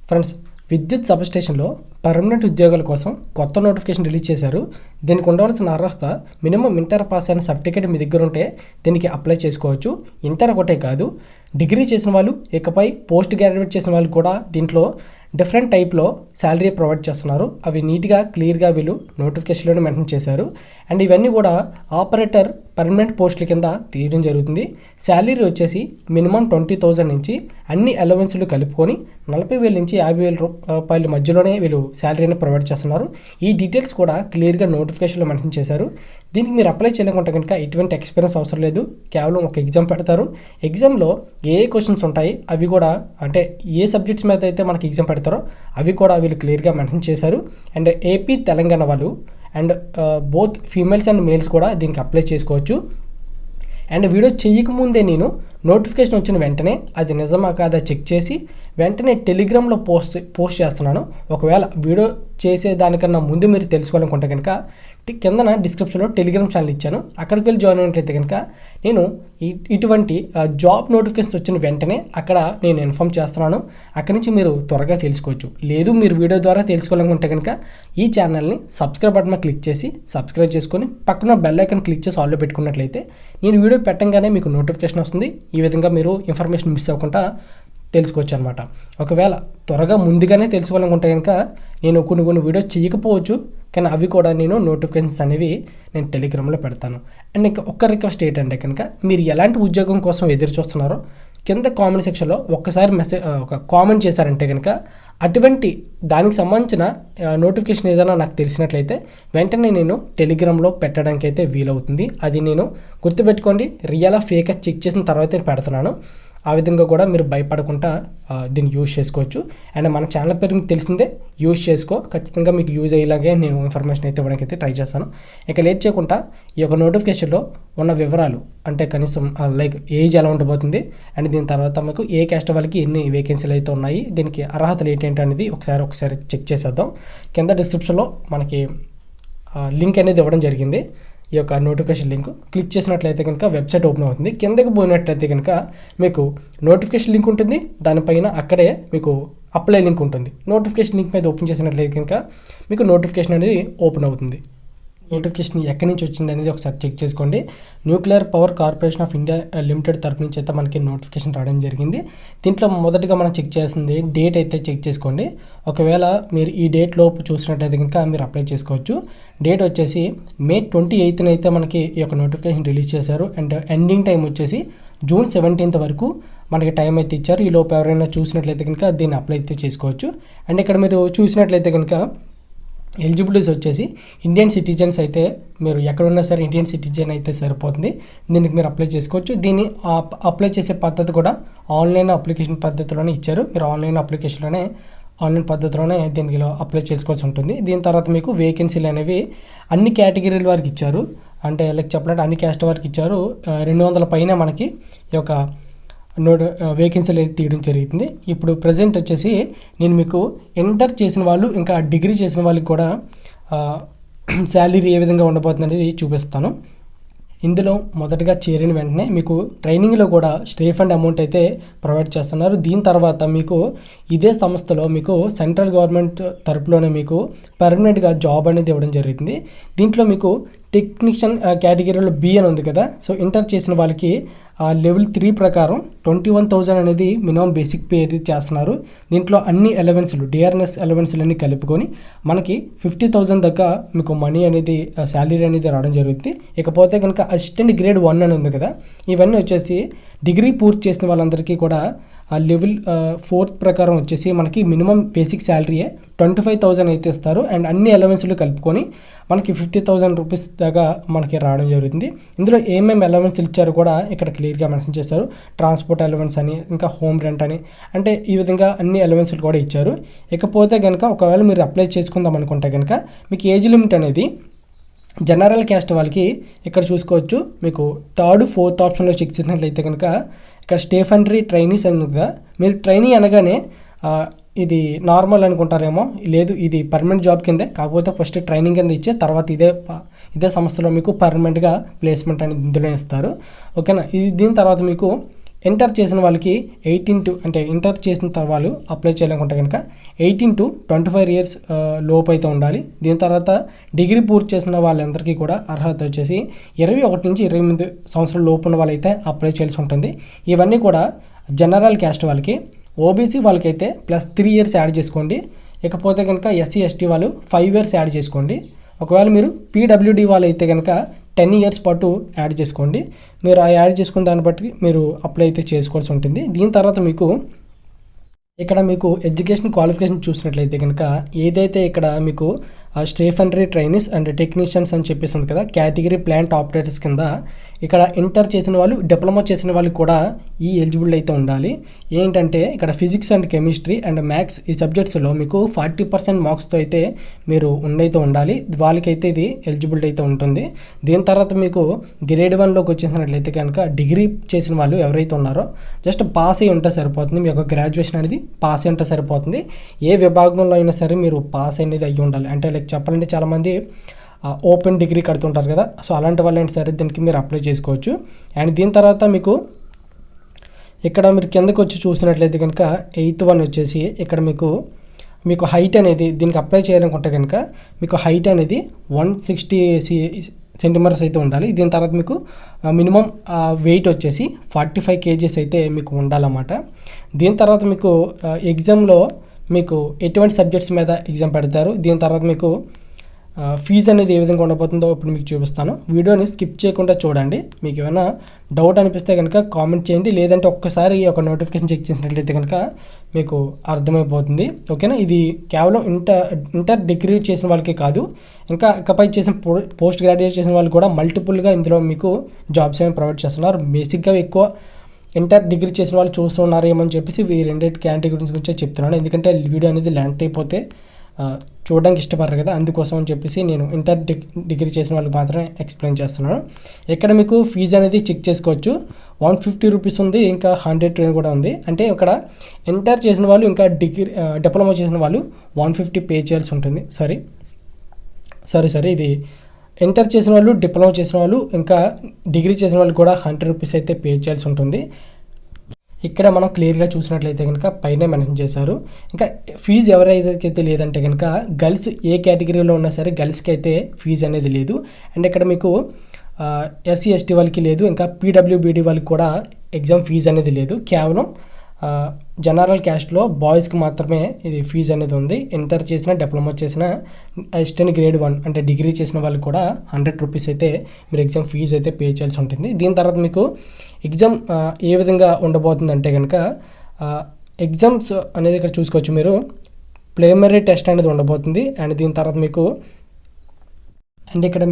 Friends, విద్యుత్ సబ్స్టేషన్లో permanent ఉద్యోగాల కోసం కొత్త నోటిఫికేషన్ రిలీజ్ చేశారు. దీనికి ఉండవలసిన అర్హత మినిమం ఇంటర్ పాస్ అయిన సర్టిఫికేట్ మీ దగ్గర ఉంటే దీనికి అప్లై చేసుకోవచ్చు. ఇంటర్ ఒకటే కాదు, డిగ్రీ చేసిన వాళ్ళు, ఇకపై పోస్ట్ గ్రాడ్యుయేట్ చేసిన వాళ్ళు కూడా దీంట్లో డిఫరెంట్ టైప్లో శాలరీ ప్రొవైడ్ చేస్తున్నారు. అవి నీట్గా క్లియర్గా వీళ్ళు నోటిఫికేషన్లోనే మెన్షన్ చేశారు. అండ్ ఇవన్నీ కూడా ఆపరేటర్ పర్మనెంట్ పోస్టుల కింద తీయడం జరుగుతుంది. శాలరీ వచ్చేసి మినిమం 20,000 నుంచి అన్ని అలవెన్స్లు కలుపుకొని 40,000 నుంచి 50,000 రూపాయల మధ్యలోనే వీళ్ళు శాలరీని ప్రొవైడ్ చేస్తున్నారు. ఈ డీటెయిల్స్ కూడా క్లియర్గా నోటిఫికేషన్లో మెన్షన్ చేశారు. దీనికి మీరు అప్లై చేయాలనుకుంటే కనుక ఎటువంటి ఎక్స్పీరియన్స్ అవసరం లేదు. కేవలం ఒక ఎగ్జామ్ పెడతారు. ఎగ్జామ్లో ఏ క్వశ్చన్స్ ఉంటాయి అవి కూడా, అంటే ఏ సబ్జెక్ట్స్ మీద అయితే మనకి ఎగ్జామ్ పెడతారో అవి కూడా వీళ్ళు క్లియర్గా మెన్షన్ చేశారు. అండ్ ఏపీ తెలంగాణ వాళ్ళు and both females and males కూడా దీనికి అప్లై చేసుకోవచ్చు. అండ్ వీడియో చేయకముందే నేను నోటిఫికేషన్ వచ్చిన వెంటనే అది నిజమా కాదా చెక్ చేసి వెంటనే టెలిగ్రామ్లో పోస్ట్ చేస్తున్నాను. ఒకవేళ వీడియో చేసేదానికన్నా ముందు మీరు తెలుసుకోవాలనుకుంటే కనుక కిందన డిస్క్రిప్షన్లో టెలిగ్రామ్ ఛానల్ ఇచ్చాను. అక్కడికి వెళ్ళి జాయిన్ అయినట్లయితే కనుక నేను ఇటువంటి జాబ్ నోటిఫికేషన్ వచ్చిన వెంటనే అక్కడ నేను ఇన్ఫామ్ చేస్తున్నాను. అక్కడి నుంచి మీరు త్వరగా తెలుసుకోవచ్చు. లేదు మీరు వీడియో ద్వారా తెలుసుకోవాలనుకుంటే కనుక ఈ ఛానల్ని సబ్స్క్రైబ్ బటన్ క్లిక్ చేసి సబ్స్క్రైబ్ చేసుకొని పక్కన బెల్ ఐకాన్ క్లిక్ చేసి ఆల్లో పెట్టుకున్నట్లయితే నేను వీడియో పెట్టంగానే మీకు నోటిఫికేషన్ వస్తుంది. ఈ విధంగా మీరు ఇన్ఫర్మేషన్ మిస్ అవ్వకుండా తెలుసుకోవచ్చు అనమాట. ఒకవేళ త్వరగా ముందుగానే తెలుసుకోవాలనుకుంటే కనుక నేను కొన్ని వీడియోస్ చేయకపోవచ్చు, కానీ అవి కూడా నేను నోటిఫికేషన్స్ అనేవి నేను టెలిగ్రామ్లో పెడతాను. అండ్ ఇంకా ఒక్క రిక్వెస్ట్ ఏంటంటే కనుక మీరు ఎలాంటి ఉద్యోగం కోసం ఎదురు చూస్తున్నారో కింద కామెంట్ సెక్షన్లో ఒక్కసారి ఒక కామెంట్ చేశారంటే కనుక అటువంటి దానికి సంబంధించిన నోటిఫికేషన్ ఏదైనా నాకు తెలిసినట్లయితే వెంటనే నేను టెలిగ్రామ్లో పెట్టడానికి అయితే వీలవుతుంది. అది నేను గుర్తుపెట్టుకోండి, రియల్ ఫేక్ చెక్ చేసిన తర్వాత పెడుతున్నాను. ఆ విధంగా కూడా మీరు భయపడకుండా దీన్ని యూజ్ చేసుకోవచ్చు. అండ్ మన ఛానల్ పేరు మీకు తెలిసిందే, యూజ్ చేసుకో. ఖచ్చితంగా మీకు యూజ్ అయ్యేలాగే నేను ఇన్ఫర్మేషన్ అయితే ఇవ్వడానికి అయితే ట్రై చేస్తాను. ఇక లేట్ చేయకుండా ఈ యొక్క నోటిఫికేషన్లో ఉన్న వివరాలు, అంటే కనీసం లైక్ ఏజ్ ఎలా ఉండబోతుంది అండ్ దీని తర్వాత మీకు ఏ క్యాస్ట్ వాళ్ళకి ఎన్ని వేకెన్సీలు అయితే ఉన్నాయి, దీనికి అర్హతలు ఏంటంటే అనేది ఒకసారి చెక్ చేసేద్దాం. కింద డిస్క్రిప్షన్లో మనకి లింక్ అనేది ఇవ్వడం జరిగింది. ఈ యొక్క నోటిఫికేషన్ లింక్ క్లిక్ చేసినట్లయితే కనుక వెబ్సైట్ ఓపెన్ అవుతుంది. కిందకి పోయినట్లయితే కనుక మీకు నోటిఫికేషన్ లింక్ ఉంటుంది. దానిపైన అక్కడే మీకు అప్లై లింక్ ఉంటుంది. నోటిఫికేషన్ లింక్ మీద ఓపెన్ చేసినట్లయితే కనుక మీకు నోటిఫికేషన్ అనేది ఓపెన్ అవుతుంది. నోటిఫికేషన్ ఎక్కడి నుంచి వచ్చింది అనేది ఒకసారి చెక్ చేసుకోండి. Nuclear power corporation of India limited తరఫు నుంచి అయితే మనకి నోటిఫికేషన్ రావడం జరిగింది. దీంట్లో మొదటగా మనం చెక్ చేస్తుంది డేట్ అయితే చెక్ చేసుకోండి. ఒకవేళ మీరు ఈ డేట్ లోపు చూసినట్లయితే కనుక మీరు అప్లై చేసుకోవచ్చు. డేట్ వచ్చేసి May 28న అయితే మనకి ఈ యొక్క నోటిఫికేషన్ రిలీజ్ చేశారు. అండ్ ఎండింగ్ టైం వచ్చేసి June 17th వరకు మనకి టైం అయితే ఇచ్చారు. ఈ లోపు ఎవరైనా చూసినట్లయితే కనుక దీన్ని అప్లై అయితే చేసుకోవచ్చు. అండ్ ఇక్కడ మీరు చూసినట్లయితే కనుక ఎలిజిబిలిటీస్ వచ్చేసి ఇండియన్ సిటిజన్స్ అయితే మీరు ఎక్కడున్నా సరే ఇండియన్ సిటిజన్ అయితే సరిపోతుంది. దీనికి మీరు అప్లై చేసుకోవచ్చు. దీన్ని అప్లై చేసే పద్ధతి కూడా ఆన్లైన్ అప్లికేషన్ పద్ధతిలోనే ఇచ్చారు. మీరు ఆన్లైన్ పద్ధతిలోనే దీనికి అప్లై చేసుకోవాల్సి ఉంటుంది. దీని తర్వాత మీకు వేకెన్సీలు అనేవి అన్ని కేటగిరీల వారికి ఇచ్చారు. అంటే లైక్ చెప్పాలంటే అన్ని క్యాస్ట్ వారికి ఇచ్చారు. 200 పైన మనకి ఈ యొక్క వేకెన్సీలు అయితే తీయడం జరుగుతుంది. ఇప్పుడు ప్రజెంట్ వచ్చేసి నేను మీకు ఇంటర్ చేసిన వాళ్ళు ఇంకా డిగ్రీ చేసిన వాళ్ళకి కూడా శాలరీ ఏ విధంగా ఉండబోతుంది అనేది చూపిస్తాను. ఇందులో మొదటగా చేరిన వెంటనే మీకు ట్రైనింగ్లో కూడా స్టైఫండ్ అమౌంట్ అయితే ప్రొవైడ్ చేస్తున్నారు. దీని తర్వాత మీకు ఇదే సంస్థలో మీకు సెంట్రల్ గవర్నమెంట్ తరపులోనే మీకు పర్మనెంట్గా జాబ్ అనేది ఇవ్వడం జరుగుతుంది. దీంట్లో మీకు టెక్నీషియన్ కేటగిరీలో బి అని ఉంది కదా, సో ఇంటర్ చేసిన వాళ్ళకి లెవెల్ 3 ప్రకారం 21,000 అనేది మినిమం బేసిక్ పే అనేది చేస్తున్నారు. దీంట్లో అన్ని అలవెన్స్లు, డిఆర్ఎస్ అలవెన్స్లు అన్నీ కలుపుకొని మనకి 50,000 దాకా మీకు మనీ అనేది శాలరీ అనేది రావడం జరుగుతుంది. ఇకపోతే కనుక అసిస్టెంట్ గ్రేడ్ 1 అని ఉంది కదా, ఇవన్నీ వచ్చేసి డిగ్రీ పూర్తి చేసిన వాళ్ళందరికీ కూడా ఆ లెవెల్ 4 ప్రకారం వచ్చేసి మనకి మినిమం బేసిక్ శాలరీయే 25,000 అయితే ఇస్తారు. అండ్ అన్ని అలవెన్స్లు కలుపుకొని మనకి 50,000 రూపీస్ దాకా మనకి రావడం జరుగుతుంది. ఇందులో ఏమేమి అలవెన్స్లు ఇచ్చారో కూడా ఇక్కడ క్లియర్గా మెన్షన్ చేశారు. ట్రాన్స్పోర్ట్ అలవెన్స్ అని, ఇంకా హోమ్ రెంట్ అని, అంటే ఈ విధంగా అన్ని అలవెన్స్లు కూడా ఇచ్చారు. ఇకపోతే కనుక ఒకవేళ మీరు అప్లై చేసుకుందాం అనుకుంటే కనుక మీకు ఏజ్ లిమిట్ అనేది జనరల్ క్యాస్ట్ వాళ్ళకి ఇక్కడ చూసుకోవచ్చు. మీకు 3rd, 4th ఆప్షన్లో చెక్ చేసినట్లయితే కనుక ఇక్కడ స్టేఫండరీ ట్రైనీస్ అని కదా, మీరు ట్రైనీ అనగానే ఇది నార్మల్ అనుకుంటారేమో, లేదు ఇది పర్మనెంట్ జాబ్ కిందే, కాకపోతే ఫస్ట్ ట్రైనింగ్ కింద ఇచ్చే తర్వాత ఇదే సంస్థలో మీకు పర్మనెంట్గా ప్లేస్మెంట్ అనేది ఇందులో ఇస్తారు. ఓకేనా. దీని తర్వాత మీకు ఇంటర్ చేసిన వాళ్ళకి 18 టు అంటే ఇంటర్ చేసిన వాళ్ళు అప్లై చేయాలనుకుంటే కనుక 18 టు 25 ఇయర్స్ లోపు అయితే ఉండాలి. దీని తర్వాత డిగ్రీ పూర్తి చేసిన వాళ్ళందరికీ కూడా అర్హత వచ్చేసి 21 నుంచి 28 సంవత్సరాల లోపు ఉన్న వాళ్ళైతే అప్లై చేయాల్సి ఉంటుంది. ఇవన్నీ కూడా జనరల్ క్యాస్ట్ వాళ్ళకి. ఓబీసీ వాళ్ళకైతే +3 ఇయర్స్ యాడ్ చేసుకోండి. ఇకపోతే కనుక ఎస్సీ ఎస్టీ వాళ్ళు 5 ఇయర్స్ యాడ్ చేసుకోండి. ఒకవేళ మీరు పీడబ్ల్యూడీ వాళ్ళు అయితే కనుక 10 ఇయర్స్ పాటు యాడ్ చేసుకోండి. మీరు ఆ యాడ్ చేసుకున్న దాన్ని బట్టి మీరు అప్లై అయితే చేసుకోవాల్సి ఉంటుంది. దీని తర్వాత ఇక్కడ మీకు ఎడ్యుకేషన్ క్వాలిఫికేషన్ చూసినట్లయితే కనుక ఏదైతే ఇక్కడ మీకు స్టేఫనరీ ట్రైనీస్ అండ్ టెక్నీషియన్స్ అని చెప్పేసి ఉంది కదా, కేటగిరీ ప్లాంట్ ఆపరేటర్స్ కింద ఇక్కడ ఇంటర్ చేసిన వాళ్ళు, డిప్లొమా చేసిన వాళ్ళు కూడా ఈ ఎలిజిబుల్ అయితే ఉండాలి. ఏంటంటే ఇక్కడ physics and chemistry and maths ఈ సబ్జెక్ట్స్లో మీకు 40% మార్క్స్తో అయితే మీరు ఉండైతే ఉండాలి. వాళ్ళకైతే ఇది ఎలిజిబుల్ అయితే ఉంటుంది. దీని తర్వాత మీకు గ్రేడ్ 1లోకి వచ్చేసినట్లయితే కనుక డిగ్రీ చేసిన వాళ్ళు ఎవరైతే ఉన్నారో జస్ట్ పాస్ అయ్యి ఉంటే సరిపోతుంది. మీ యొక్క గ్రాడ్యుయేషన్ అనేది పాస్ అయ్యి ఉంటే సరిపోతుంది. ఏ విభాగంలో అయినా సరే మీరు పాస్ అనేది అయ్యి ఉండాలి. అంటే లైక్ చెప్పాలంటే చాలామంది ఓపెన్ డిగ్రీ కడుతుంటారు కదా, సో అలాంటి వాళ్ళు అయినా సరే దీనికి మీరు అప్లై చేసుకోవచ్చు. అండ్ దీని తర్వాత మీకు ఇక్కడ మీరు కిందకు వచ్చి చూసినట్లయితే కనుక 8th వన్ వచ్చేసి ఇక్కడ మీకు హైట్ అనేది దీనికి అప్లై చేయాలనుకుంటే కనుక మీకు హైట్ అనేది 160 సెంటీమీటర్స్ అయితే ఉండాలి. దీని తర్వాత మీకు మినిమం వెయిట్ వచ్చేసి 45 kgs అయితే మీకు ఉండాలన్నమాట. దీని తర్వాత మీకు ఎగ్జామ్లో మీకు ఎటువంటి సబ్జెక్ట్స్ మీద ఎగ్జామ్ పెడతారు, దీని తర్వాత మీకు ఫీజు అనేది ఏ విధంగా ఉండబోతుందో ఇప్పుడు మీకు చూపిస్తాను. వీడియోని స్కిప్ చేయకుండా చూడండి. మీకు ఏమైనా డౌట్ అనిపిస్తే కనుక కామెంట్ చేయండి, లేదంటే ఒక్కసారి ఒక నోటిఫికేషన్ చెక్ చేసినట్లయితే కనుక మీకు అర్థమైపోతుంది. ఓకేనా. ఇది కేవలం ఇంటర్ డిగ్రీ చేసిన వాళ్ళకే కాదు, ఇకపై చేసిన పోస్ట్ గ్రాడ్యుయేట్ చేసిన వాళ్ళు కూడా మల్టిపుల్గా ఇందులో మీకు జాబ్స్ ఏమైనా ప్రొవైడ్ చేస్తున్నారు. బేసిక్గా ఎక్కువ ఇంటర్ డిగ్రీ చేసిన వాళ్ళు చూస్తున్నారు ఏమని చెప్పేసి ఈ రెండింటి కేటగిరీస్ గురించి చెప్తున్నాను. ఎందుకంటే వీడియో అనేది లెంత్ అయిపోతే చూడడానికి ఇష్టపడరు కదా, అందుకోసం అని చెప్పేసి నేను ఇంటర్ డిగ్రీ చేసిన వాళ్ళకి మాత్రమే ఎక్స్ప్లెయిన్ చేస్తున్నాను. ఇక్కడ మీకు ఫీజు అనేది చెక్ చేసుకోవచ్చు. 150 రూపీస్ ఉంది, ఇంకా 100 కూడా ఉంది. అంటే ఇక్కడ ఇంటర్ చేసిన వాళ్ళు ఇంకా డిప్లొమా చేసిన వాళ్ళు 150 పే చేయాల్సి ఉంటుంది. సారీ ఇది ఇంటర్ చేసిన వాళ్ళు, డిప్లొమా చేసిన వాళ్ళు, ఇంకా డిగ్రీ చేసిన వాళ్ళు కూడా 100 రూపీస్ అయితే పే చేయాల్సి ఉంటుంది. ఇక్కడ మనం క్లియర్గా చూసినట్లయితే కనుక పైన మెన్షన్ చేశారు. ఇంకా ఫీజు ఎవరైతే లేదంటే కనుక గర్ల్స్ ఏ కేటగిరీలో ఉన్నా సరే గర్ల్స్కి అయితే ఫీజు అనేది లేదు. అండ్ ఇక్కడ మీకు ఎస్సీ ఎస్టీ వాళ్ళకి లేదు, ఇంకా పీడబ్ల్యూబీడీ వాళ్ళకి కూడా ఎగ్జామ్ ఫీజు అనేది లేదు. కేవలం జనరల్ క్యాస్ట్లో బాయ్స్కి మాత్రమే ఇది ఫీజు అనేది ఉంది. ఇంటర్ చేసిన, డిప్లొమా చేసిన, అసిస్టెంట్ గ్రేడ్ 1 అంటే డిగ్రీ చేసిన వాళ్ళు కూడా 100 రూపీస్ అయితే మీరు ఎగ్జామ్ ఫీజు అయితే పే చేయాల్సి ఉంటుంది. దీని తర్వాత మీకు ఎగ్జామ్ ఏ విధంగా ఉండబోతుంది అంటే కనుక ఎగ్జామ్స్ అనేది ఇక్కడ చూసుకోవచ్చు మీరు. ప్రిలిమినరీ టెస్ట్ అనేది ఉండబోతుంది. అండ్ దీని తర్వాత మీకు ఇక్కడ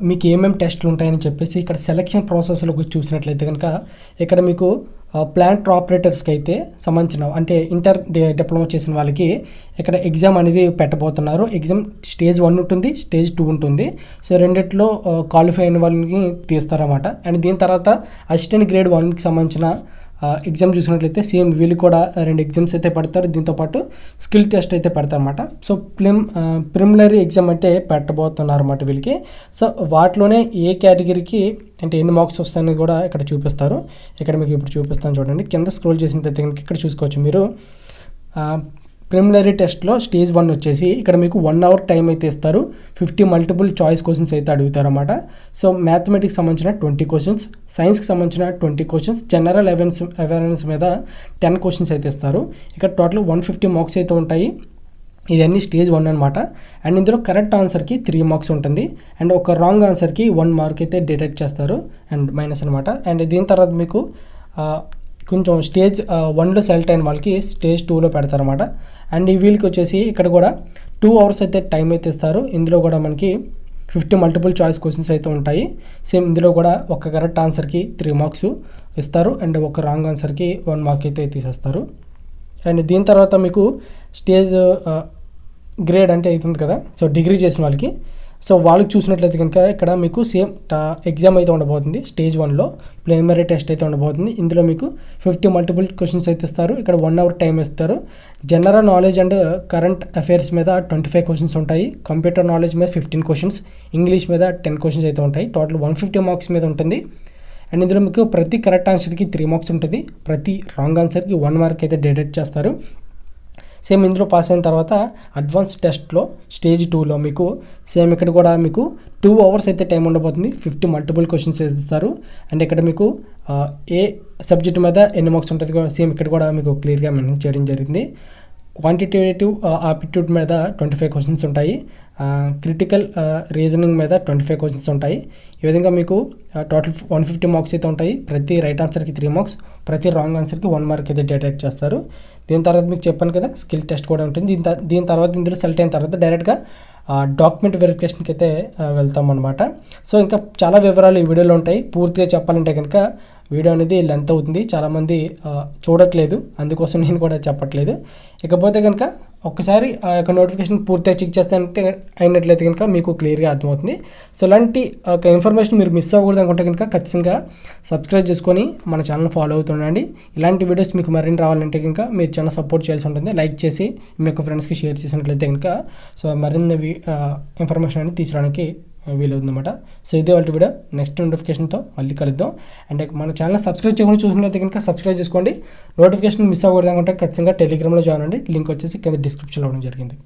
మీకు ఏమేమి టెస్టులు ఉంటాయని చెప్పేసి ఇక్కడ సెలక్షన్ ప్రాసెస్లోకి చూసినట్లయితే కనుక ఇక్కడ మీకు ప్లాంట్ ఆపరేటర్స్కి అయితే సంబంధించిన అంటే ఇంటర్ డిప్లొమా చేసిన వాళ్ళకి ఇక్కడ ఎగ్జామ్ అనేది పెట్టబోతున్నారు. ఎగ్జామ్ స్టేజ్ 1 ఉంటుంది, స్టేజ్ 2 ఉంటుంది. సో రెండిట్లో క్వాలిఫై అయిన వాళ్ళకి తీస్తారన్నమాట. అండ్ దీని తర్వాత అసిస్టెంట్ గ్రేడ్ 1కి సంబంధించిన ఎగ్జామ్ చూసినట్లయితే సేమ్ వీళ్ళు కూడా 2 ఎగ్జామ్స్ అయితే పెడతారు. దీంతోపాటు స్కిల్ టెస్ట్ అయితే పెడతారన్నమాట. సో ప్రిలిమినరీ ఎగ్జామ్ అంటే పెట్టబోతున్నారు అన్నమాట వీళ్ళకి. సో వాటిలోనే ఏ కేటగిరీకి అంటే ఎన్ని మార్క్స్ వస్తాయని కూడా ఇక్కడ చూపిస్తారు. ఇక్కడ మీకు ఇప్పుడు చూపిస్తాను చూడండి. కింద స్క్రోల్ చేసినట్లయితే కనుక ఇక్కడ చూసుకోవచ్చు మీరు. ప్రిలిమినరీ టెస్ట్లో స్టేజ్ 1 వచ్చేసి ఇక్కడ మీకు 1 అవర్ టైం అయితే ఇస్తారు. 50 మల్టిపుల్ చాయిస్ క్వశ్చన్స్ అయితే అడుగుతారన్నమాట. సో మ్యాథమెటిక్స్ సంబంధించిన 20 క్వశ్చన్స్, సైన్స్కి సంబంధించిన 20 క్వశ్చన్స్, జనరల్ అవేర్నెస్ మీద 10 క్వశ్చన్స్ అయితే ఇస్తారు. ఇక్కడ టోటల్ 150 మార్క్స్ అయితే ఉంటాయి. ఇదన్నీ స్టేజ్ 1 అనమాట. అండ్ ఇందులో కరెక్ట్ ఆన్సర్కి 3 మార్క్స్ ఉంటుంది. అండ్ ఒక రాంగ్ ఆన్సర్కి 1 మార్క్ అయితే డిడక్ట్ చేస్తారు అండ్ మైనస్ అనమాట. అండ్ దీని తర్వాత మీకు కొంచెం స్టేజ్ 1లో సెలెక్ట్ అయిన వాళ్ళకి స్టేజ్ 2లో పెడతారన్నమాట. అండ్ ఈ వీళ్ళకి వచ్చేసి ఇక్కడ కూడా 2 అవర్స్ అయితే టైం అయితే ఇస్తారు. ఇందులో కూడా మనకి 50 మల్టిపుల్ చాయిస్ క్వశ్చన్స్ అయితే ఉంటాయి. సేమ్ ఇందులో కూడా ఒక కరెక్ట్ ఆన్సర్కి 3 మార్క్స్ ఇస్తారు అండ్ ఒక రాంగ్ ఆన్సర్కి 1 మార్క్ అయితే తీసేస్తారు. అండ్ దీని తర్వాత మీకు స్టేజ్ గ్రేడ్ అంటే అవుతుంది కదా, సో డిగ్రీ చేసిన వాళ్ళకి సో వాళ్ళకి చూసినట్లయితే కనుక ఇక్కడ మీకు సేమ్ ఎగ్జామ్ అయితే ఉండబోతుంది. స్టేజ్ 1లో ప్రిలిమినరీ టెస్ట్ అయితే ఉండబోతుంది. ఇందులో మీకు 50 మల్టిపుల్ క్వశ్చన్స్ అయితే ఇస్తారు. ఇక్కడ 1 అవర్ టైం ఇస్తారు. General knowledge and current affairs మీద 25 క్వశ్చన్స్ ఉంటాయి. కంప్యూటర్ నాలెడ్జ్ మీద 15 క్వశ్చన్స్, ఇంగ్లీష్ మీద 10 క్వశ్చన్స్ అయితే ఉంటాయి. టోటల్ 150 మార్క్స్ మీద ఉంటుంది. అండ్ ఇందులో మీకు ప్రతి కరెక్ట్ ఆన్సర్కి 3 మార్క్స్ ఉంటుంది, ప్రతి రాంగ్ ఆన్సర్కి 1 మార్క్ అయితే డిడక్ట్ చేస్తారు. సేమ్ ఇందులో పాస్ అయిన తర్వాత అడ్వాన్స్ టెస్ట్లో స్టేజ్ 2లో మీకు సేమ్ ఇక్కడ కూడా మీకు 2 అవర్స్ అయితే టైం ఉండబోతుంది. 50 మల్టిపుల్ క్వశ్చన్స్ ఇస్తారు. అండ్ ఇక్కడ మీకు ఏ సబ్జెక్ట్ మీద ఎన్ని మార్క్స్ ఉంటుంది కూడా సేమ్ ఇక్కడ కూడా మీకు క్లియర్గా మెన్షన్ చేయడం జరిగింది. క్వాంటిటేటివ్ ఆప్టిట్యూడ్ మీద 25 క్వశ్చన్స్ ఉంటాయి, క్రిటికల్ రీజనింగ్ మీద 25 క్వశ్చన్స్ ఉంటాయి. ఈ విధంగా మీకు టోటల్ 150 మార్క్స్ అయితే ఉంటాయి. ప్రతి రైట్ ఆన్సర్కి 3 మార్క్స్, ప్రతి రాంగ్ ఆన్సర్కి 1 మార్క్ అయితే డిడక్ట్ చేస్తారు. దీని తర్వాత మీకు చెప్పాను కదా స్కిల్ టెస్ట్ కూడా ఉంటుంది. దీని తర్వాత ఇందులో సెలెక్ట్ అయిన తర్వాత డైరెక్ట్గా డాక్యుమెంట్ వెరిఫికేషన్కి అయితే వెళ్తాం అనమాట. సో ఇంకా చాలా వివరాలు ఈ వీడియోలో ఉంటాయి. పూర్తిగా చెప్పాలంటే కనుక వీడియో అనేది లెంత్ అవుతుంది, చాలామంది చూడట్లేదు, అందుకోసం నేను కూడా చెప్పట్లేదు. ఇకపోతే కనుక ఒక్కసారి ఆ యొక్క నోటిఫికేషన్ పూర్తిగా చెక్ చేస్తే అయినట్లయితే కనుక మీకు క్లియర్గా అర్థమవుతుంది. సో ఇలాంటి ఒక ఇన్ఫర్మేషన్ మీరు మిస్ అవ్వకూడదు అనుకుంటే కనుక ఖచ్చితంగా సబ్స్క్రైబ్ చేసుకొని మన ఛానల్ ఫాలో అవుతుండండి. ఇలాంటి వీడియోస్ మీకు మరిన్ని రావాలంటే కనుక మీరు చాలా సపోర్ట్ చేయాల్సి ఉంటుంది. లైక్ చేసి మీ యొక్క ఫ్రెండ్స్కి షేర్ చేసినట్లయితే కనుక సో మరిన్ని ఇన్ఫర్మేషన్ అనేది తీసుకురావడానికి వీలవుతుందన్నమాట. సో ఇదే వాళ్ళ వీడియో, నెక్స్ట్ నోటిఫికేషన్తో మళ్ళీ కలుద్దాం. అండ్ మన ఛానల్ సబ్స్క్రైబ్ చేయకుండా చూసినట్లయితే కనుక సబ్స్క్రైబ్ చేసుకోండి. నోటిఫికేషన్ మిస్ అవ్వకూడదు అనుకుంటే ఖచ్చితంగా టెలిగ్రామ్లో జాయిన్ అండి. లింక్ వచ్చేసి కింద డిస్క్రిప్షన్లో ఇవ్వడం జరిగింది.